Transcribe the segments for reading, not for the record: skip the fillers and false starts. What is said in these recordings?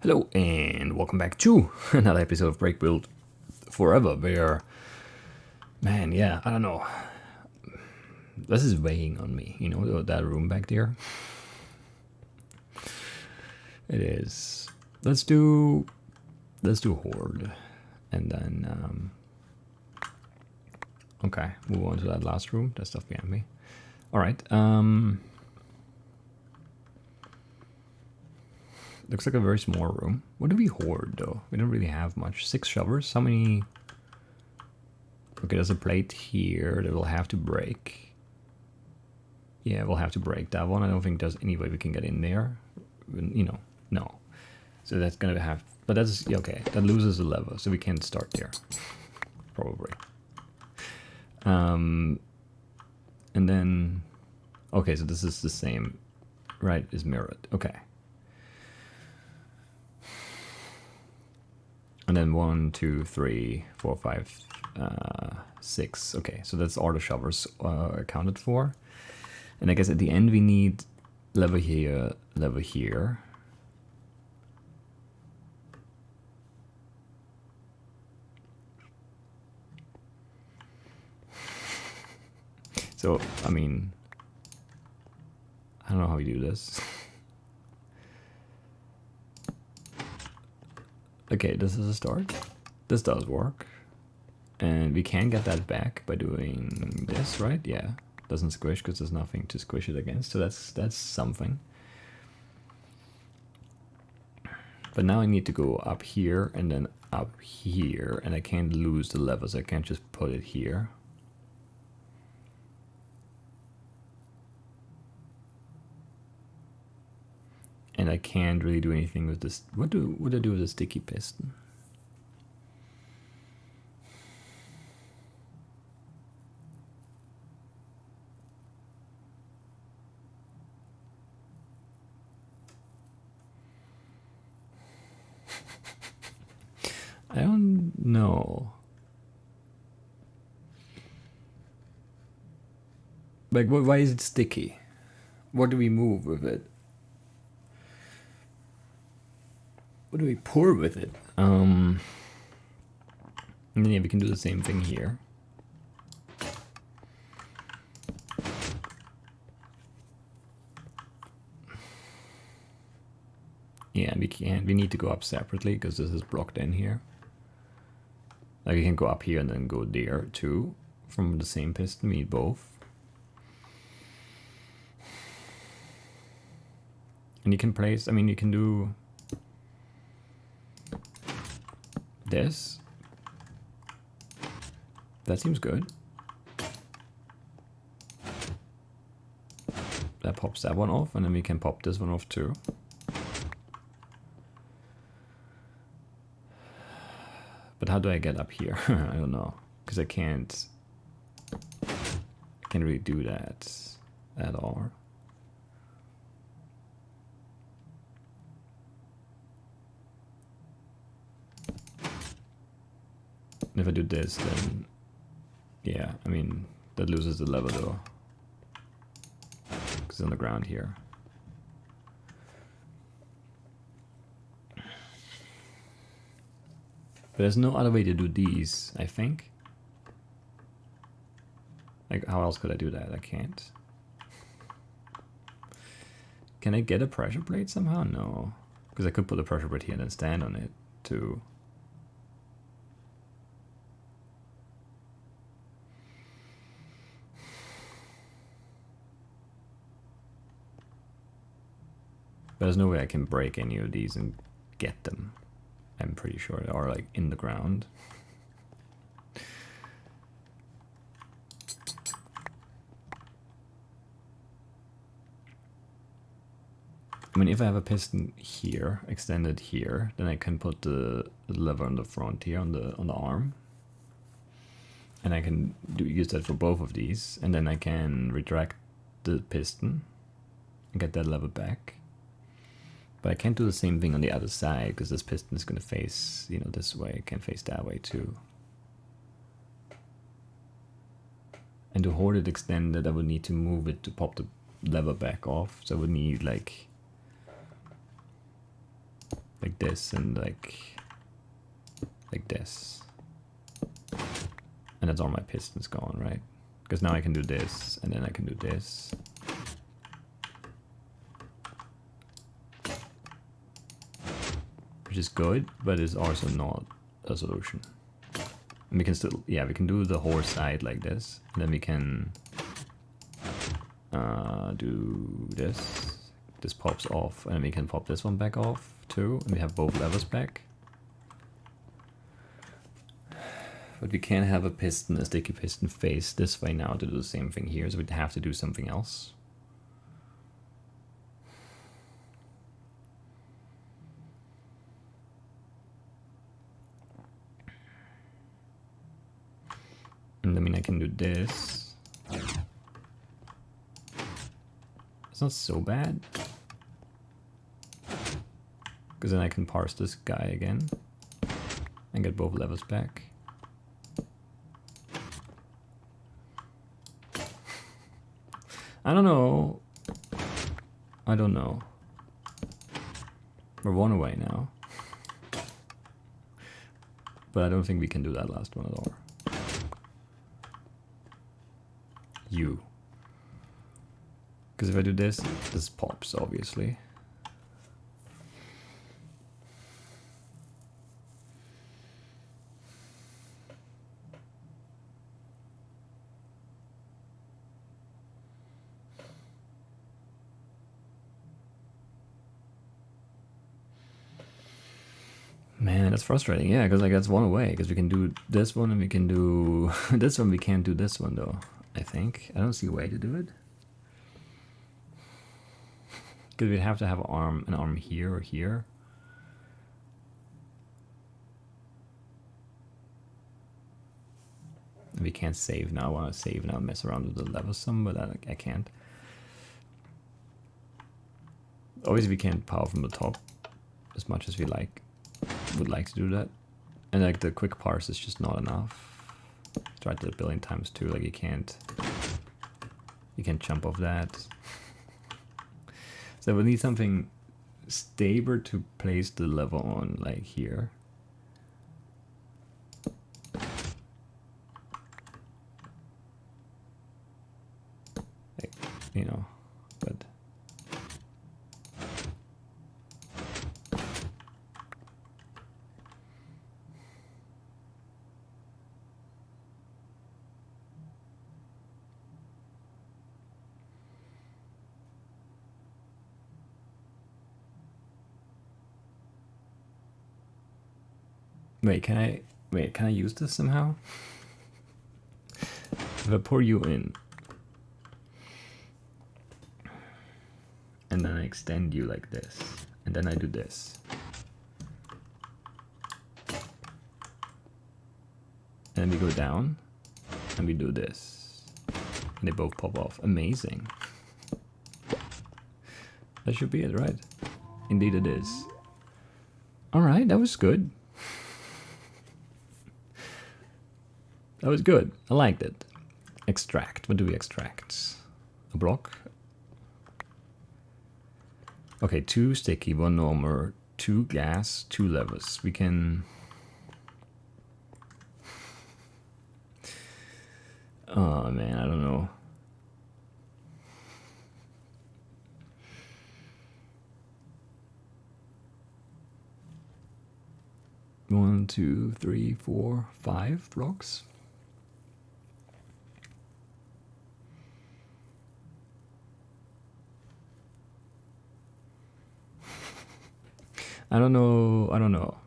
Hello and welcome back to another episode of Break Build Forever where, man, yeah, I don't know. This is weighing on me, you know, that room back there. It is. Let's do Horde and then, okay, move on to that last room, that stuff behind me. All right, looks like a very small room. What do we hoard though? We don't really have much. 6 shovels. How many? Okay, there's a plate here that we'll have to break. Yeah, we'll have to break that one. I don't think there's any way we can get in there. You know, no. So that's gonna have. But that's okay. That loses a level, so we can't start there. Probably. And then, okay, so this is the same, right? Is mirrored. Okay. And then 1, 2, 3, 4, 5, 6. Okay, so that's all the shovels accounted for. And I guess at the end we need lever here, lever here. So, I mean, I don't know how we do this. Okay, this is a start. This does work. And we can get that back by doing this, right? Yeah. Doesn't squish because there's nothing to squish it against. So that's something. But now I need to go up here and then up here. And I can't lose the levers. I can't just put it here. And I can't really do anything with this. What would I do with a sticky piston? I don't know. Like, why is it sticky? What do we move with it? What do we pour with it? And then yeah, we can do the same thing here. Yeah, we need to go up separately because this is blocked in here. Like, you can go up here and then go there too. From the same piston, we need both. And you can place, I mean, you can do this. That seems good. That pops that one off, and then we can pop this one off too. But how do I get up here? I don't know, because I can't really do that at all. And if I do this, then yeah, I mean, that loses the level though, because it's on the ground here. But there's no other way to do these, I think. Like, how else could I do that? I can't. Can I get a pressure plate somehow? No. Because I could put a pressure plate here and then stand on it too. But there's no way I can break any of these and get them. I'm pretty sure they are like in the ground. I mean, if I have a piston here, extended here, then I can put the lever on the front here on the arm. And I can use that for both of these, and then I can retract the piston and get that lever back. But I can't do the same thing on the other side because this piston is going to face, you know, this way. It can face that way too. And to hold it extended, I would need to move it to pop the lever back off. So I would need like like this and like this. And that's all my pistons gone, right? Because now I can do this, and then I can do this. Which is good, but it's also not a solution. And we can still, yeah, we can do the whole side like this. And then we can do this. This pops off, and we can pop this one back off too. And we have both levers back. But we can't have a piston, a sticky piston face this way now to do the same thing here, so we'd have to do something else. And I mean, I can do this. It's not so bad. Because then I can parse this guy again and get both levers back. I don't know. I don't know. We're one away now. But I don't think we can do that last one at all. You. Because if I do this, this pops, obviously. Man, that's frustrating. Yeah, because like that's one away. Because we can do this one and we can do this one. We can't do this one though. I think I don't see a way to do it. Because we'd have to have an arm here or here. And we can't save now. I want to save now and mess around with the levels some, but I can't. Obviously, we can't power from the top as much as we would like to do that. And like the quick parse is just not enough. Tried it a billion times too. Like you can't jump off that. So we need something stable to place the level on, like here. Like, you know, but. Wait, can I use this somehow? If I pour you in, and then I extend you like this, and then I do this. And then we go down, and we do this. And they both pop off. Amazing. That should be it, right? Indeed it is. Alright, that was good. That was good. I liked it. Extract. What do we extract? A block? Okay, 2 sticky, 1 normal, 2 gas, 2 levers. We can... Oh man, I don't know. One, 2, 3, 4, 5 blocks. I don't know.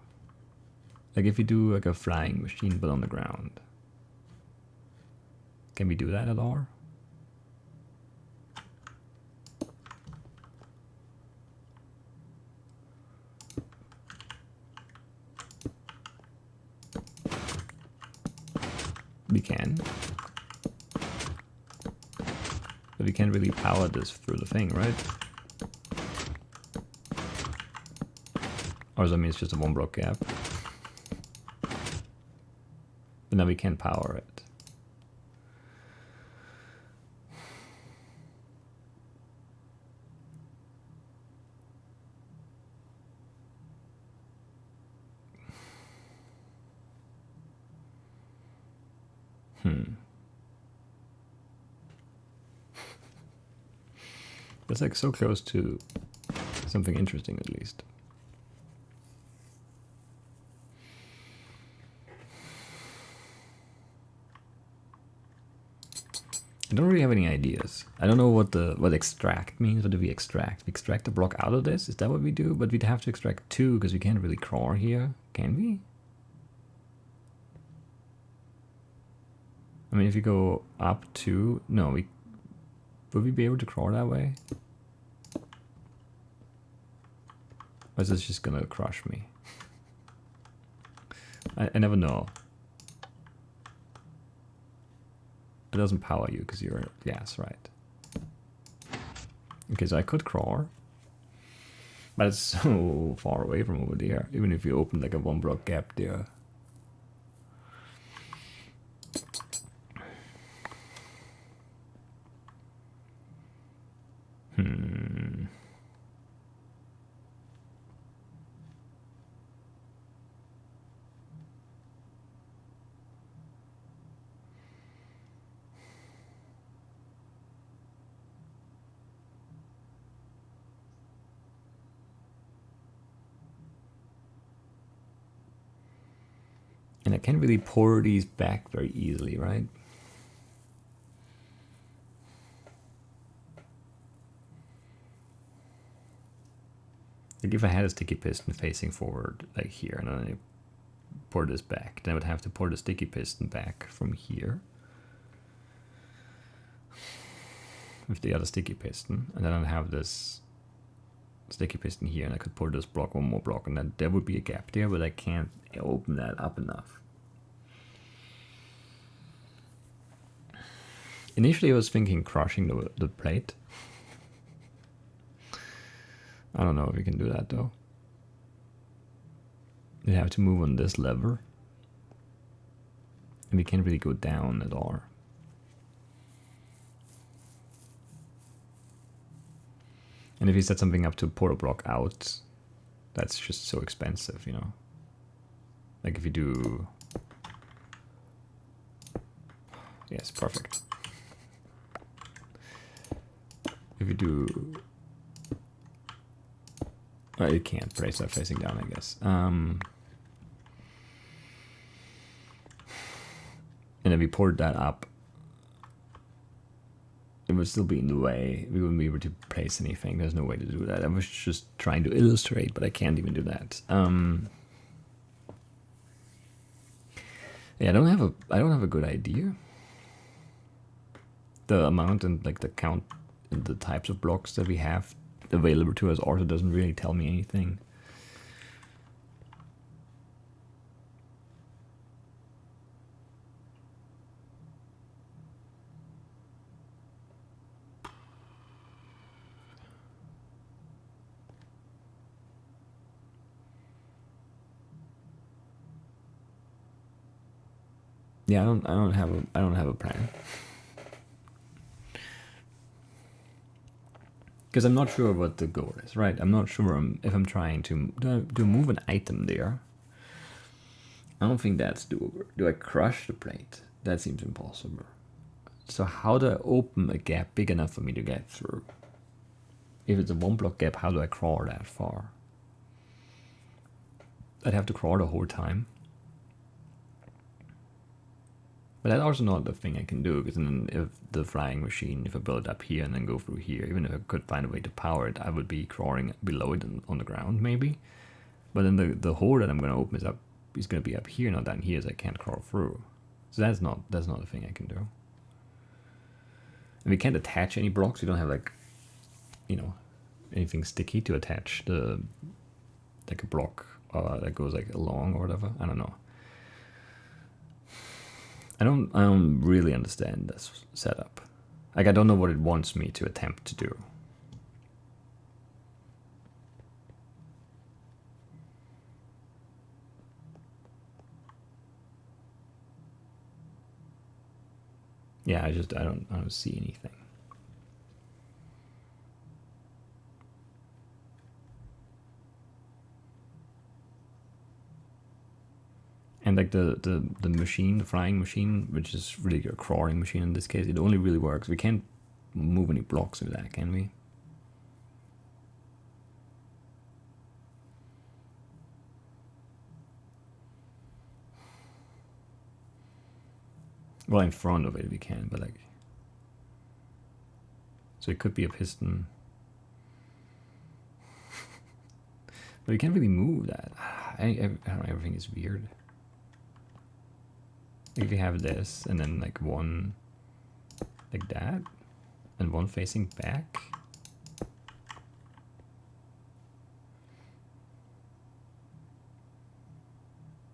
Like if you do like a flying machine but on the ground. Can we do that at all? We can. But we can't really power this through the thing, right? Or does that mean it's just a 1 block gap? But now we can't power it. That's like so close to something interesting, at least. I don't really have any ideas. I don't know what extract means. What do we extract? We extract the block out of this? Is that what we do? But we'd have to extract 2 because we can't really crawl here. Can we? I mean, if you go up 2... No, would we be able to crawl that way? Or is this just gonna crush me? I never know. It doesn't power you because you're gas, right? Okay, so I could crawl. But it's so far away from over there. Even if you open like a 1 block gap there. And I can't really pour these back very easily, right? Like if I had a sticky piston facing forward, like here, and then I pour this back, then I would have to pour the sticky piston back from here with the other sticky piston, and then I'd have this sticky piston here, and I could pour this block, 1 more block, and then there would be a gap there, but I can't open that up enough. Initially I was thinking crushing the plate. I don't know if we can do that though. We have to move on this lever. And we can't really go down at all. And if you set something up to pour a block out, that's just so expensive, you know. Like if you do... Yes, perfect. If you do... Well, you can't place that facing down, I guess. And if we poured that up, it would still be in the way. We wouldn't be able to place anything. There's no way to do that. I was just trying to illustrate, but I can't even do that. Yeah, I don't have a good idea. The amount and like the count and the types of blocks that we have available to us also doesn't really tell me anything. Yeah, I don't have a plan. Because I'm not sure what the goal is, right? I'm not sure if I'm trying to move an item there. I don't think that's doable. Do I crush the plate? That seems impossible. So how do I open a gap big enough for me to get through? If it's a 1 block gap, how do I crawl that far? I'd have to crawl the whole time. But that's also not the thing I can do, because then if the flying machine, if I build it up here and then go through here, even if I could find a way to power it, I would be crawling below it on the ground, maybe. But then the hole that I'm going to open is going to be up here, not down here, so I can't crawl through. So that's not a thing I can do. And we can't attach any blocks. We don't have, like, you know, anything sticky to attach like a block that goes like along or whatever. I don't know. I don't really understand this setup. Like, I don't know what it wants me to attempt to do. Yeah, I don't see anything. And like the machine, the flying machine, which is really a crawling machine in this case, it only really works. We can't move any blocks with that, can we? Well, in front of it we can, but like, so it could be a piston. But we can't really move that. I don't know, everything is weird. If you have this, and then like one like that, and one facing back.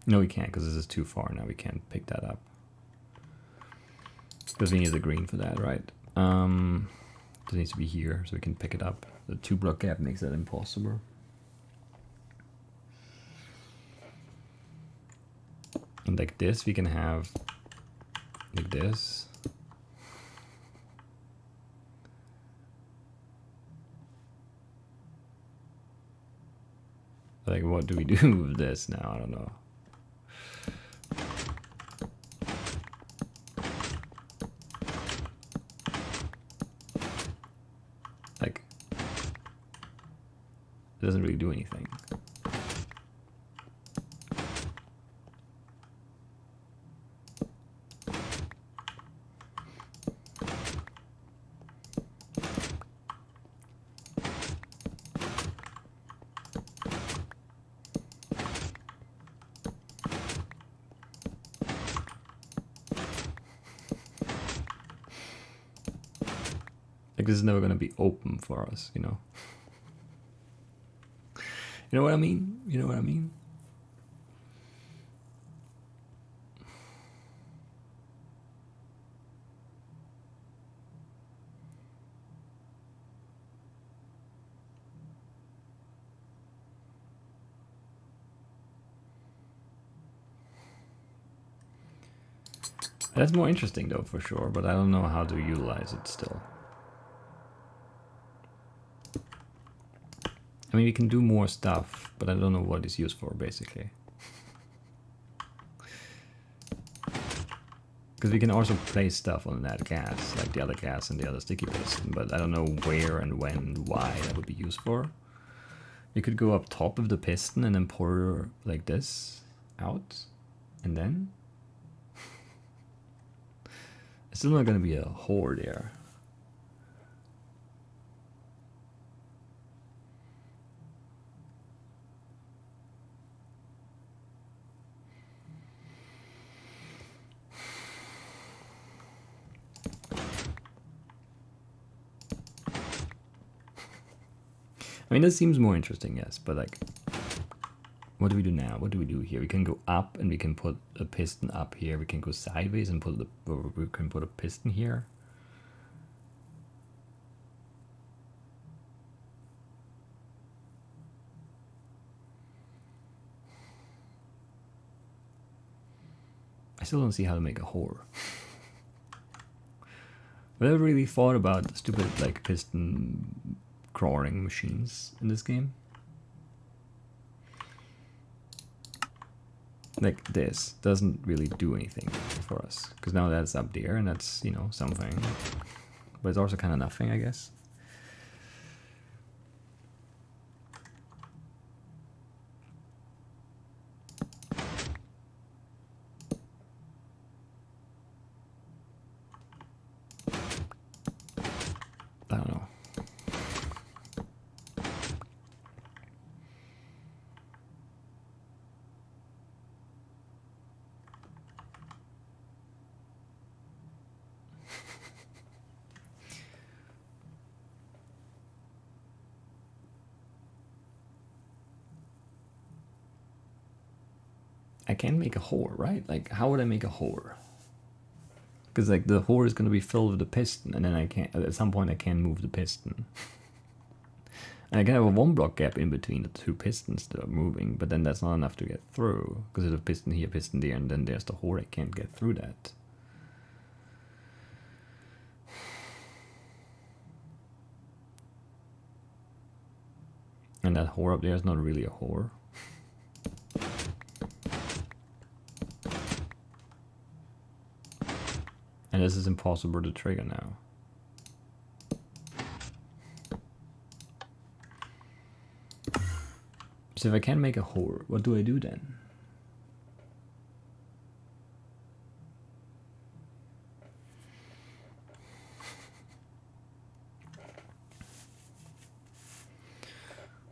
No, we can't, because this is too far now. We can't pick that up. Because we need the green for that, right? It needs to be here, so we can pick it up. The 2 block gap makes that impossible. And like this, we can have like this. Like, what do we do with this now? I don't know. Like, it doesn't really do anything. Like, this is never going to be open for us, you know? You know what I mean? You know what I mean? That's more interesting though, for sure, but I don't know how to utilize it still. I mean, we can do more stuff, but I don't know what it's used for, basically. Because we can also place stuff on that gas, like the other gas and the other sticky piston, but I don't know where and when and why that would be used for. You could go up top of the piston and then pour like this out, and then it's still not going to be a hole there. I mean, that seems more interesting, yes, but like, what do we do now? What do we do here? We can go up and we can put a piston up here. We can go sideways and we can put a piston here. I still don't see how to make a whore. I've never really thought about the stupid like piston crawling machines in this game. Like this doesn't really do anything for us, because now that's up there and that's, you know, something, but it's also kind of nothing, I guess. I don't know. I can make a whore, right? Like, how would I make a whore? Because like the whore is going to be filled with the piston, and then I can't, at some point I can move the piston. And I can have a 1 block gap in between the 2 pistons that are moving, but then that's not enough to get through, because there's a piston here, piston there, and then there's the whore. I can't get through that. And that whore up there is not really a whore. this is impossible to trigger now. So if I can't make a hole, what do I do then?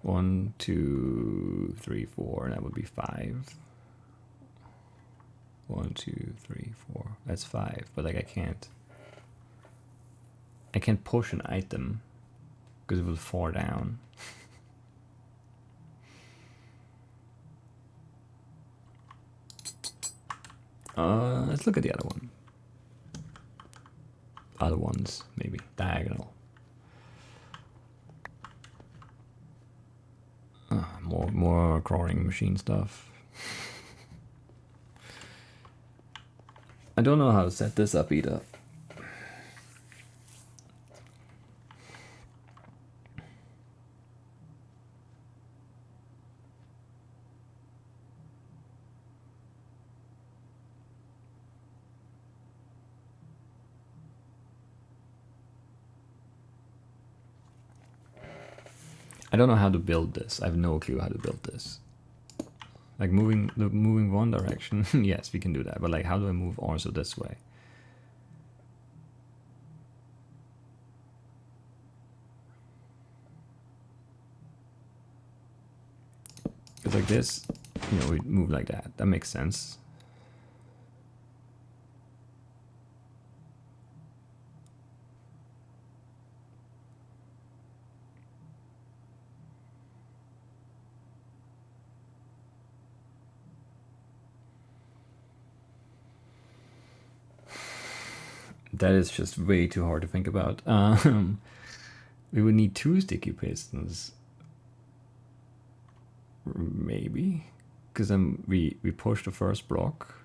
One, two, three, four, and that would be 5. 1, 2, 3, 4. That's 5, but like I can't push an item because it will fall down. Let's look at the other one. Other ones, maybe diagonal. More crawling machine stuff. I don't know how to set this up either. I don't know how to build this. I have no clue how to build this. Like moving one direction, yes, we can do that. But like, how do I move also this way? It's like this, you know, we move like that. That makes sense. That is just way too hard to think about. We would need 2 sticky pistons. Maybe. Because then we push the first block.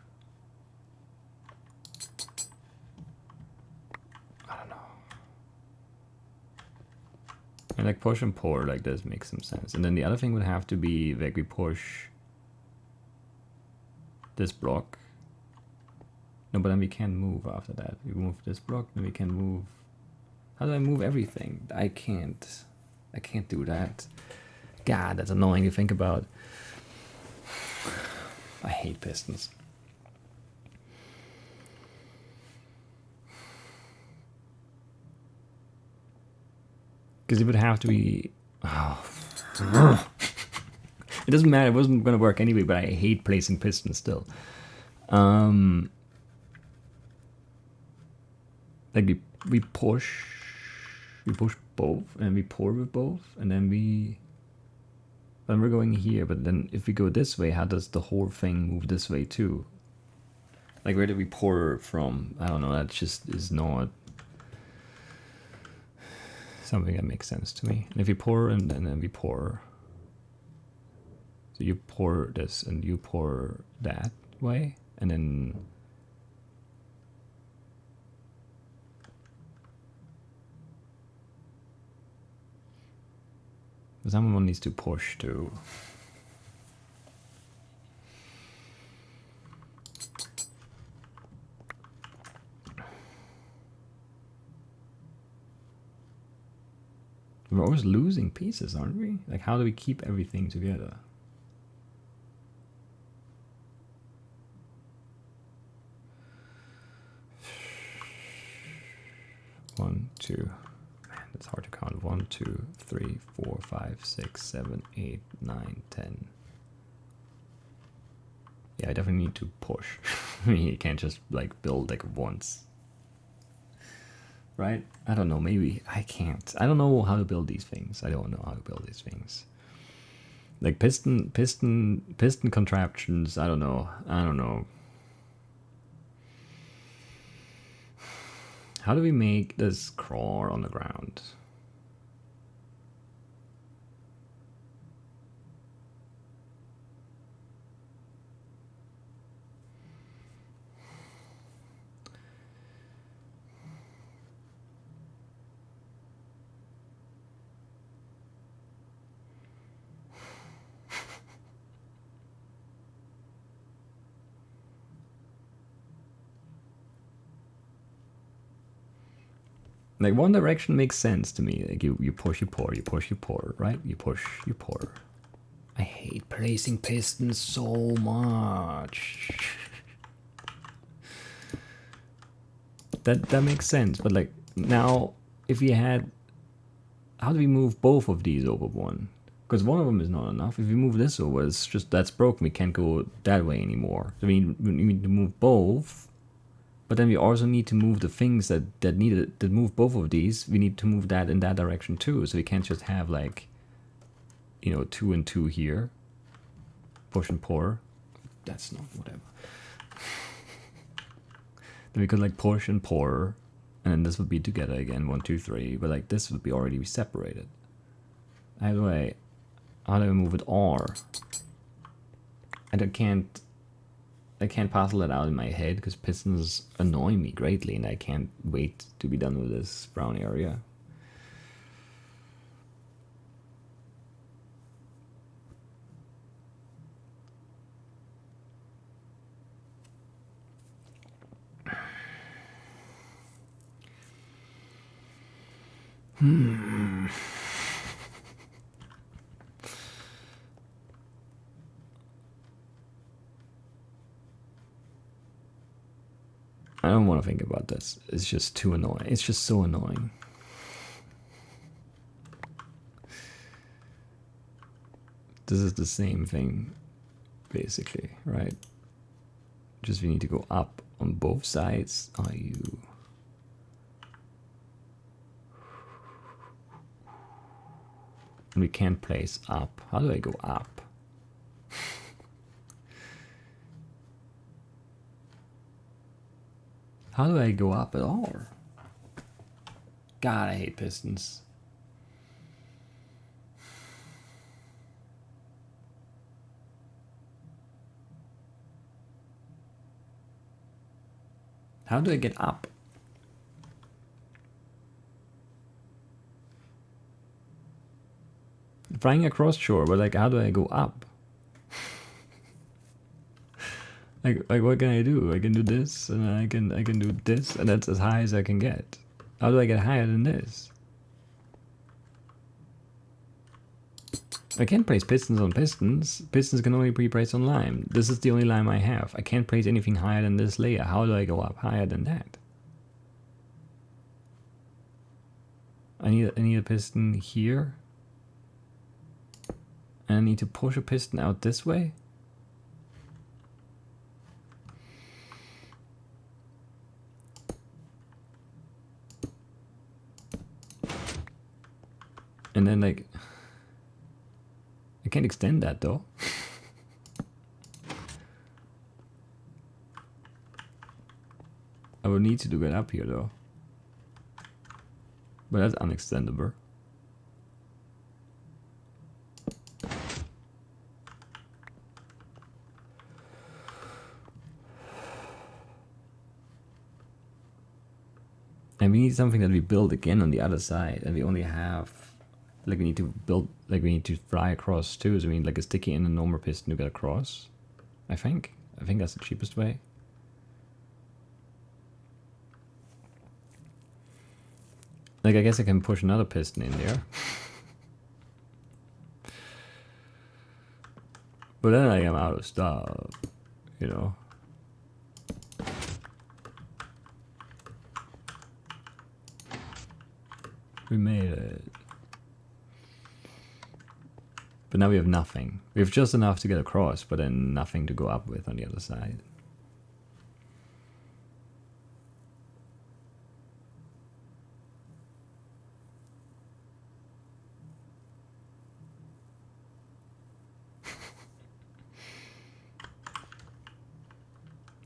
I don't know. And like push and pour like this makes some sense. And then the other thing would have to be like we push this block. No, but then we can't move after that. We move this block, then we can move. How do I move everything? I can't do that. God, that's annoying to think about. I hate pistons. Because it would have to be. Oh. It doesn't matter. It wasn't going to work anyway, but I hate placing pistons still. Like we push both, and we pour with both, and then we're going here. But then if we go this way, how does the whole thing move this way too? Like where do we pour from? I don't know. That just is not something that makes sense to me. And if you pour and then we pour, so you pour this and you pour that way, and then. Someone needs to push too. We're always losing pieces, aren't we? Like, how do we keep everything together? One, two. It's hard to count. 1, 2, 3, 4, 5, 6, 7, 8, 9, 10. Yeah, I definitely need to push. I mean, you can't just like build like once. Right? I don't know, maybe. I can't. I don't know how to build these things. I don't know how to build these things. Like piston contraptions, I don't know. How do we make this crawl on the ground? Like one direction makes sense to me. Like you push, you pour, you push, you pour, right? You push, you pour. I hate placing pistons so much. That makes sense, but like now, if we had, how do we move both of these over one? Because one of them is not enough. If we move this over, it's just that's broken. We can't go that way anymore. So we need to move both, but then we also need to move the things that move both of these. We need to move that in that direction too. So we can't just have like, you know, 2 and 2 here. Push and pour. That's not whatever. Then we could like push and pour, and then this would be together again, 1, 2, 3. But like this would be already separated. How do I move it R? And I can't parcel it out in my head because pistons annoy me greatly, and I can't wait to be done with this brown area. I don't want to think about this. It's just too annoying. It's just so annoying. This is the same thing, basically, right? Just we need to go up on both sides. Are you? And we can't place up. How do I go up? How do I go up at all? God, I hate pistons. How do I get up? Flying across, sure, but like, how do I go up? like what can I do? I can do this, and I can do this, and that's as high as I can get. How do I get higher than this? I can't place pistons on pistons. Pistons can only be placed on lime. This is the only lime I have. I can't place anything higher than this layer. How do I go up higher than that? I need a piston here. And I need to push a piston out this way. And then like, I can't extend that though. I would need to do it up here though. But that's unextendable. And we need something that we build again on the other side, and we only have, like we need to build, like we need to fly across too, so we need like a sticky and a normal piston to get across. I think that's the cheapest way. Like I guess I can push another piston in there. But then I am out of stuff, you know. We made it. But now we have nothing. We have just enough to get across, but then nothing to go up with on the other side.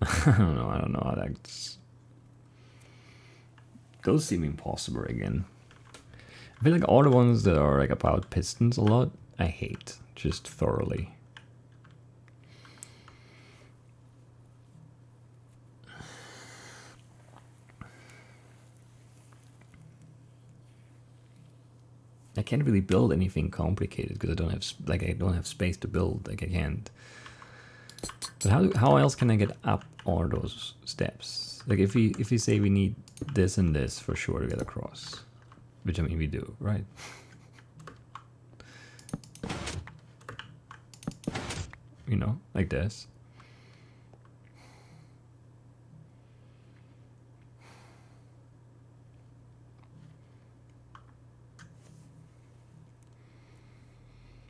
I don't know how that's... Those seem impossible again. I feel like all the ones that are like about pistons a lot, I hate, just thoroughly. I can't really build anything complicated because I don't have space to build. Like I can't But how else can I get up all those steps? Like if we say we need this and this for sure to get across, which I mean we do, right? You know, like this.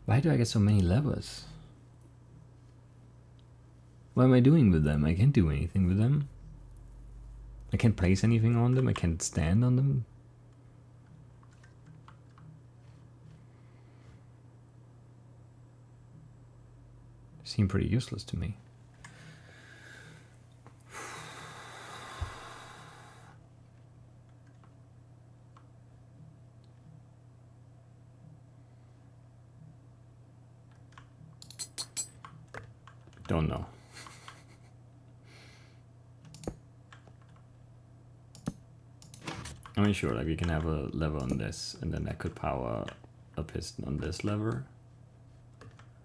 Why do I get so many levers? What am I doing with them? I can't do anything with them. I can't place anything on them. I can't stand on them. Seem pretty useless to me. Don't know. I mean, sure, like we can have a lever on this, and then that could power a piston on this lever.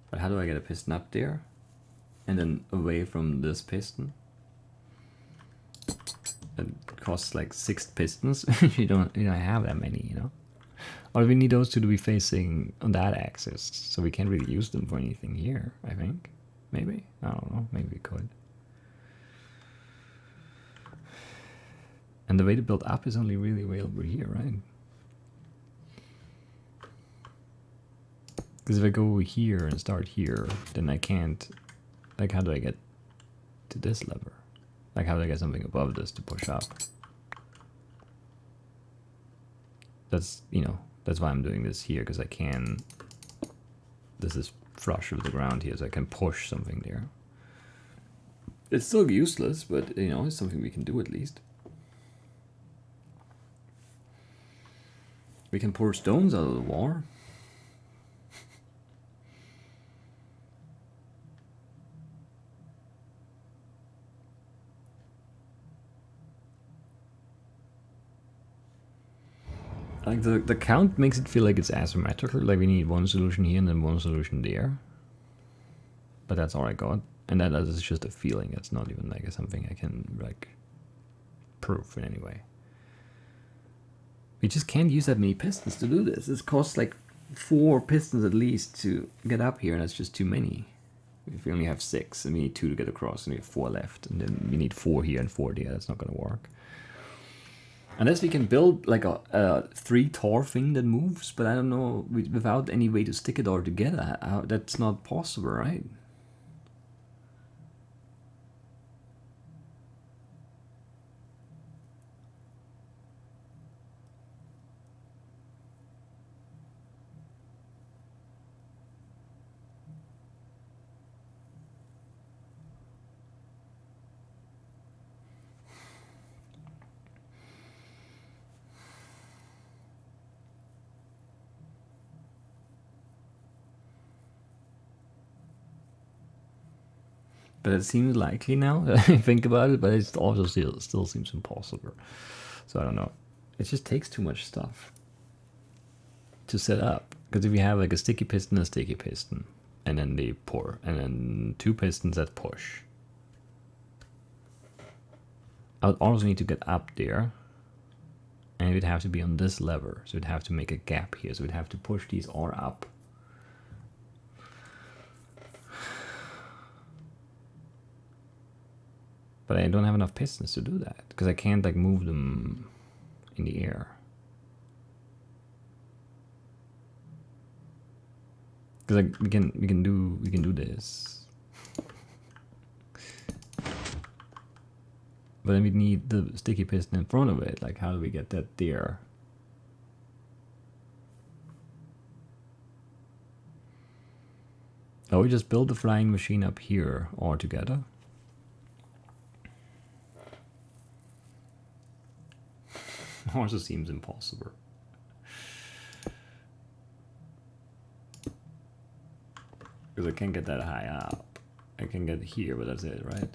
But how do I get a piston up there? And then away from this piston? It costs like 6 pistons. you don't have that many, you know? Or we need those two to be facing on that axis, so we can't really use them for anything here, I think. Maybe? I don't know, maybe we could. And the way to build up is only really way over here, right? Because if I go over here and start here, then I can't... Like, how do I get to this lever? Like, how do I get something above this to push up? That's, you know, that's why I'm doing this here, because I can... This is flush with the ground here, so I can push something there. It's still useless, but, you know, it's something we can do at least. We can pour stones out of the wall. Like the count makes it feel like it's asymmetrical, like we need one solution here and then one solution there. But that's all I got. And that is just a feeling, it's not even like something I can like prove in any way. We just can't use that many pistons to do this. This costs like 4 pistons at least to get up here, and that's just too many. If we only have 6 and we need 2 to get across and we have 4 left, and then we need 4 here and 4 there, that's not gonna work. Unless we can build like a 3 Tor thing that moves, but I don't know, without any way to stick it all together, that's not possible, right? But it seems likely now that I think about it, but it also still seems impossible. So I don't know. It just takes too much stuff to set up. Because if you have like a sticky piston, and then they pour, and then 2 pistons that push. I would also need to get up there, and it would have to be on this lever, so it'd have to make a gap here, so we'd have to push these all up. But I don't have enough pistons to do that, because I can't like move them in the air. Because like we can do this. But then we need the sticky piston in front of it. Like, how do we get that there? Oh, we just build the flying machine up here all together. Also seems impossible. Because I can't get that high up. I can get here, but that's it, right?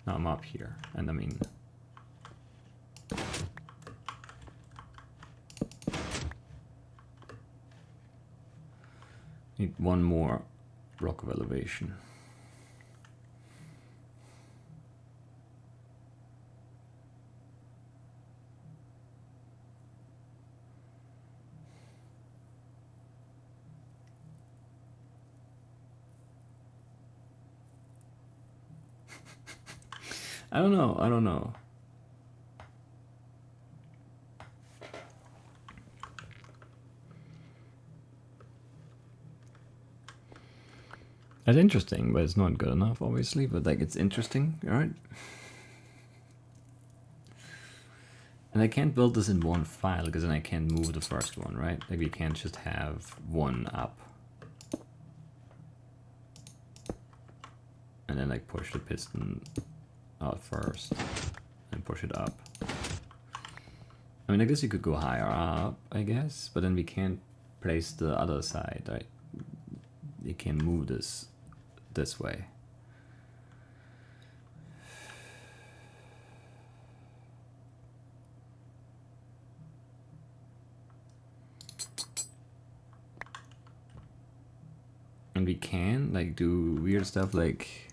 Now I'm up here, and I mean... one more block of elevation. I don't know. It's interesting, but it's not good enough, obviously. But like, it's interesting, right? And I can't build this in one file because then I can't move the first one, right? Like, we can't just have one up and then like push the piston out first and push it up. I mean, I guess you could go higher up, I guess, but then we can't place the other side, right? You can't move this way. And we can like do weird stuff like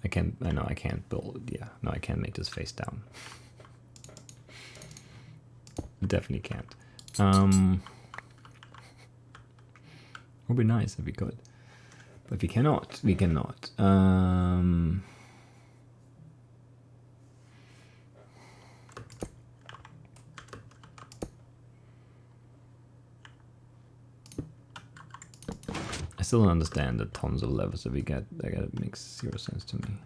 I can't build, yeah, no, I can't make this face down. Definitely can't. Would be nice if we could, but we cannot. We cannot. I still don't understand the tons of levels that we get. That makes zero sense to me.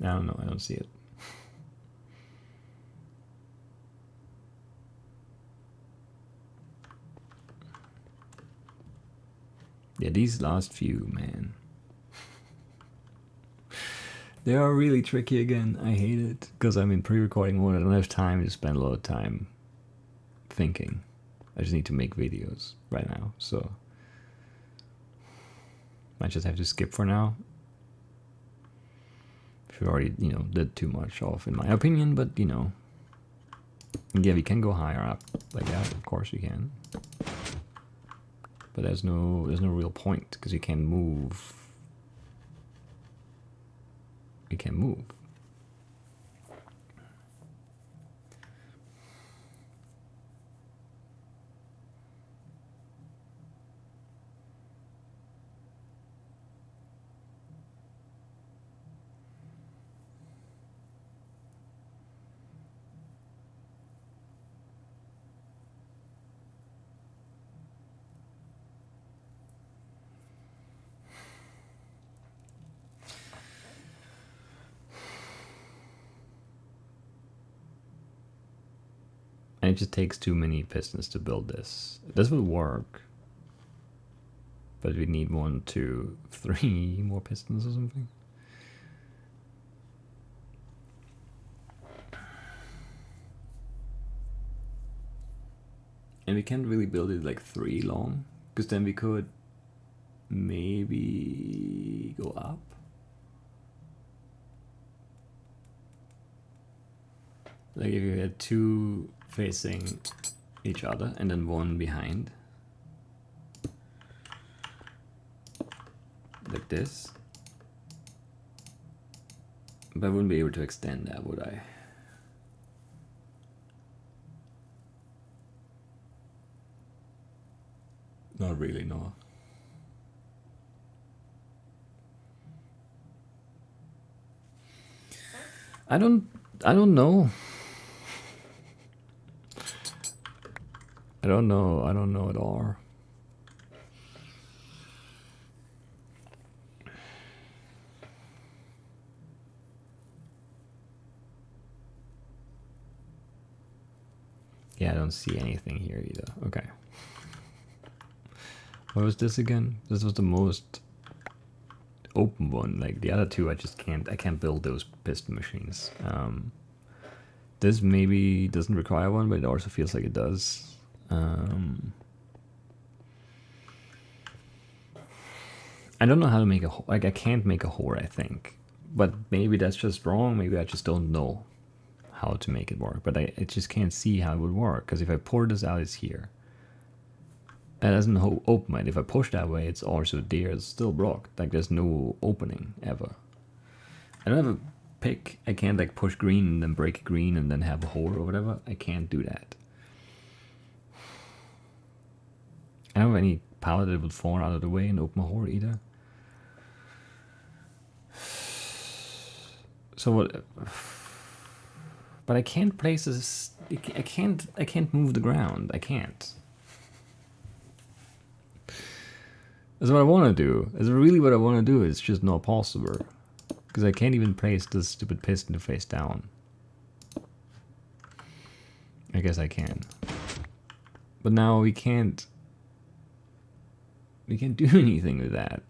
I don't know. I don't see it. Yeah, these last few, man. They are really tricky again. I hate it because I'm in pre-recording mode. I don't have time to spend a lot of time thinking. I just need to make videos right now, so I just have to skip for now. If you already, did too much off, in my opinion, but yeah, we can go higher up like that. Of course, you can. But there's no real point because you can't move. You can't move. And it just takes too many pistons to build this. This will work. But we need 1, 2, 3 more pistons or something. And we can't really build it like 3 long. Because then we could maybe go up. Like if you had 2 facing each other and then 1 behind. Like this. But I wouldn't be able to extend that, would I? Not really, no. I don't know. I don't know at all. Yeah, I don't see anything here either. Okay. What was this again? This was the most open one. Like the other two, I can't build those piston machines. This maybe doesn't require one, but it also feels like it does. I don't know how to make I can't make a whore, I think. But maybe that's just wrong. Maybe I just don't know how to make it work. But I just can't see how it would work. Because if I pour this out, it's here. That doesn't open it. If I push that way, it's also there. It's still blocked. Like there's no opening ever. I don't have a pick. I can't like push green and then break green and then have a hole or whatever. I can't do that. I don't have any power that would fall out of the way and open a hole either. So what? But I can't place this. I can't move the ground. I can't. That's what I want to do. That's really what I want to do. It's just not possible. Because I can't even place this stupid piston to face down. I guess I can. But now we can't do anything with that.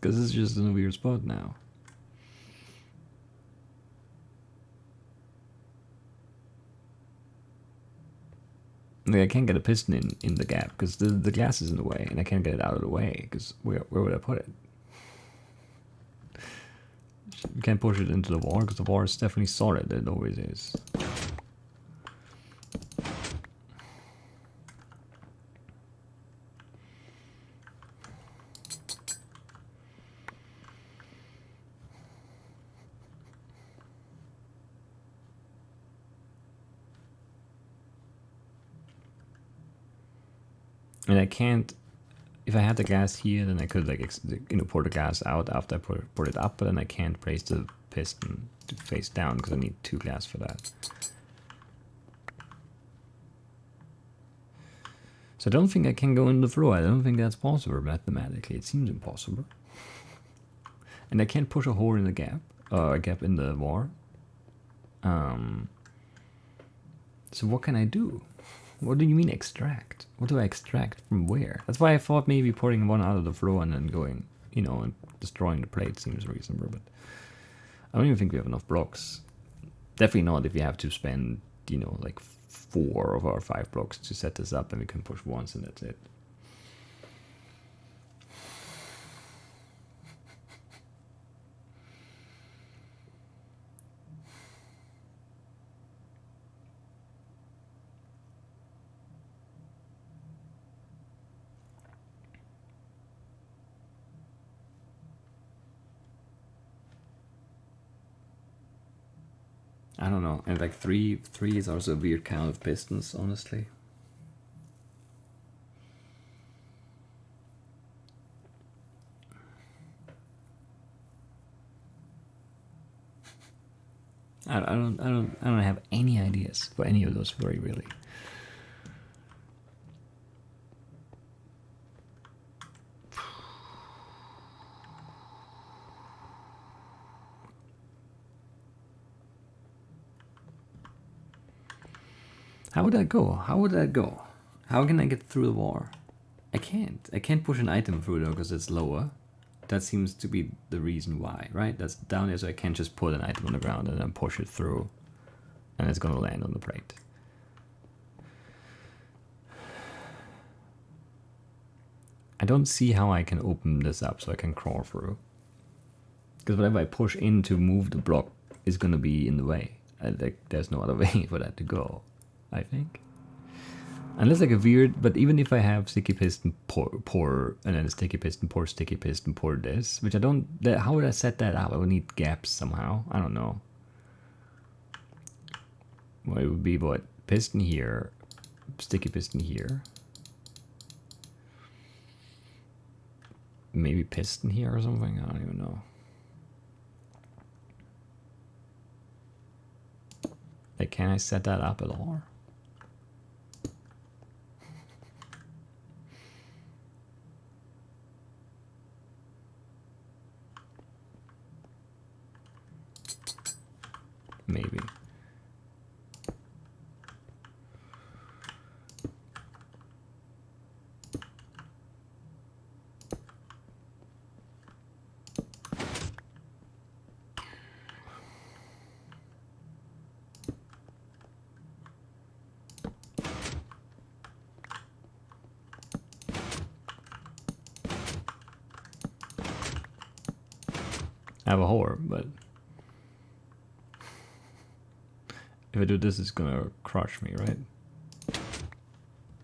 Because it's just in a weird spot now. Like I can't get a piston in the gap because the glass is in the way, and I can't get it out of the way because where would I put it? You can't push it into the wall because the wall is definitely solid. It always is. And I can't. If I had the glass here, then I could like pour the glass out after I put it up, but then I can't place the piston to face down because I need 2 glass for that. So I don't think I can go in the floor. I don't think that's possible mathematically. It seems impossible. And I can't push a hole in the gap, a gap in the wall. So what can I do? What do you mean extract? What do I extract from where? That's why I thought maybe pouring one out of the floor and then going, and destroying the plate seems reasonable, but I don't even think we have enough blocks. Definitely not if you have to spend, like 4 of our 5 blocks to set this up, and we can push once and that's it. I don't know, and like 3 is also a weird count of pistons, honestly. I don't have any ideas for any of those 3 really. How would that go? How would that go? How can I get through the wall? I can't. I can't push an item through though because it's lower. That seems to be the reason why, right? That's down there, so I can't just put an item on the ground and then push it through, and it's gonna land on the plate. I don't see how I can open this up so I can crawl through. Because whatever I push in to move the block is gonna be in the way. There's no other way for that to go, I think. Unless like a weird, but even if I have sticky piston pour and then a sticky piston pour this, which I don't, how would I set that up? I would need gaps somehow. I don't know. Well, it would be what? Piston here, sticky piston here. Maybe piston here or something? I don't even know. Like, can I set that up at all? Maybe. have a hover, but if I do this, it's gonna crush me, right?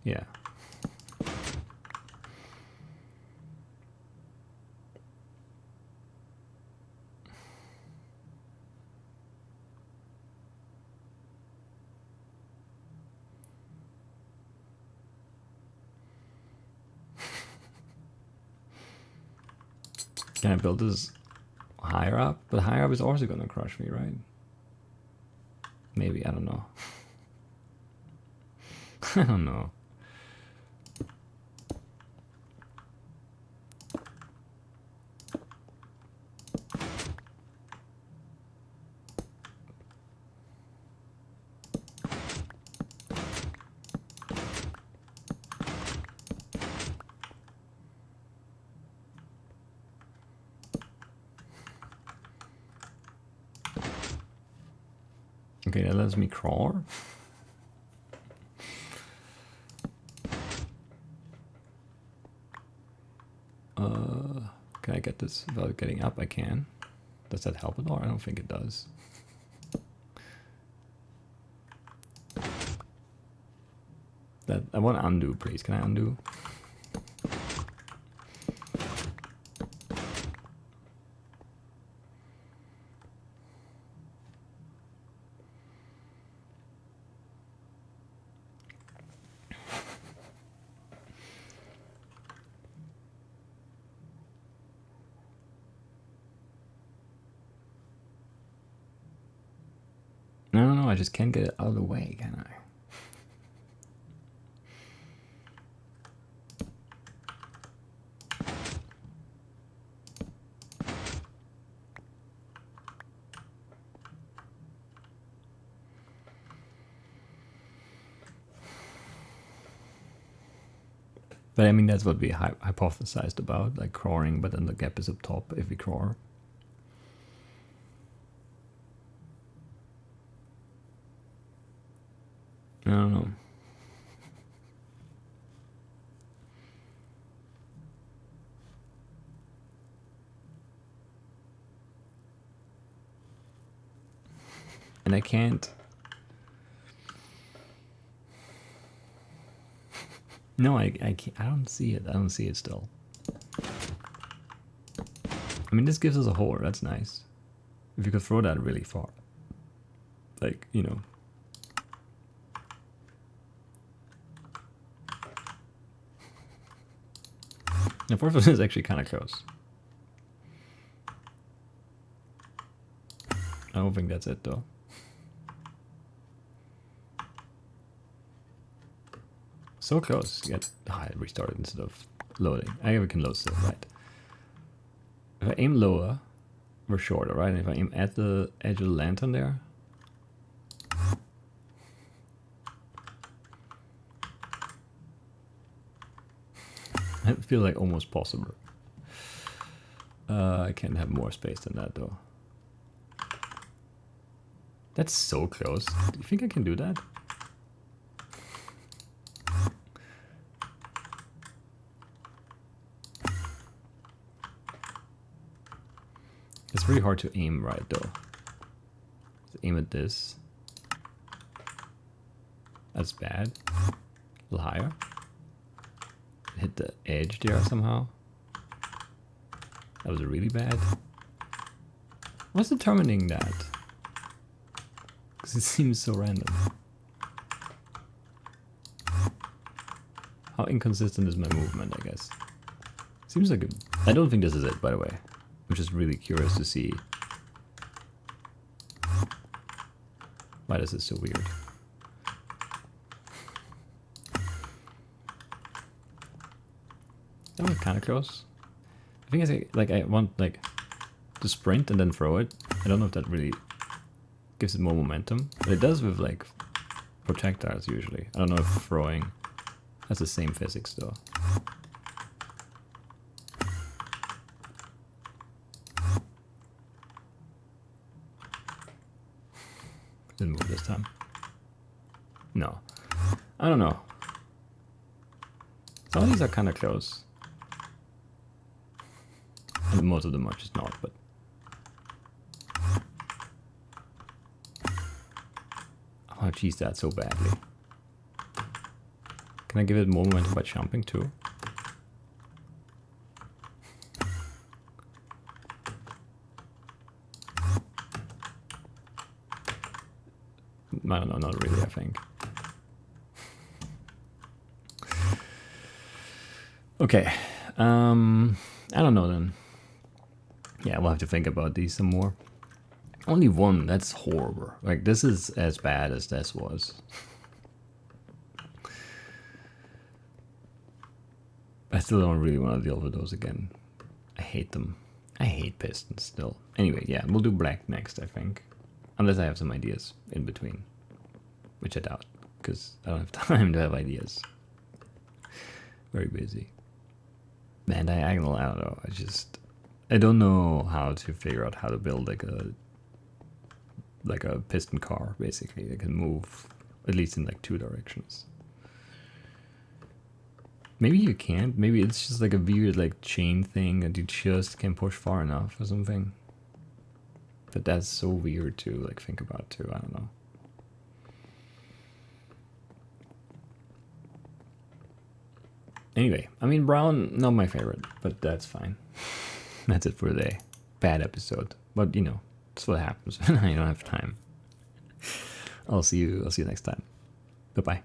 Yeah. Can I build this higher up? But higher up is also gonna crush me, right? Maybe, I don't know. I don't know. Okay, that lets me crawl. Can I get this without getting up? I can. Does that help at all? I don't think it does. That I want to undo, please. Can I undo? No, I just can't get it out of the way, can I? But I mean, that's what we hypothesized about, like crawling, but then the gap is up top if we crawl. I don't know. And I can't. No, I can't. I don't see it. I don't see it still. I mean, this gives us a hole. That's nice. If you could throw that really far. Like, you know. The fourth one is actually kind of close. I don't think that's it, though. So close. Yet, I restarted instead of loading. I can load still, right? If I aim lower, we're shorter, right? And if I aim at the edge of the lantern there, I feel like almost possible. I can't have more space than that, though. That's so close. Do you think I can do that? It's really hard to aim right, though. To aim at this. That's bad. A little higher. Hit the edge there somehow. That was really bad. What's determining that? Because it seems so random. How inconsistent is my movement, I guess? Seems like I don't think this is it, by the way. I'm just really curious to see why this is so weird. That was kind of close. I think I want like to sprint and then throw it. I don't know if that really gives it more momentum, but it does with like projectiles usually. I don't know if throwing has the same physics though. Didn't move this time. No, I don't know. Some of these are kind of close. And most of them are just not, but I want to cheese that so badly. Can I give it more momentum by jumping too? I don't know, not really, I think. Okay, I don't know then. Yeah, we'll have to think about these some more. Only one, that's horrible. Like, this is as bad as this was. I still don't really want to deal with those again. I hate them. I hate pistons still. Anyway, yeah, we'll do black next, I think. Unless I have some ideas in between. Which I doubt, because I don't have time to have ideas. Very busy. Man, diagonal, I don't know. I don't know how to figure out how to build like a piston car, basically. That can move, at least in like 2 directions. Maybe you can't. Maybe it's just like a weird like chain thing that you just can't push far enough or something. But that's so weird to like think about too. I don't know. Anyway, I mean brown, not my favorite, but that's fine. That's it for today. Bad episode, but you know, that's what happens when I don't have time. I'll see you next time. Bye bye.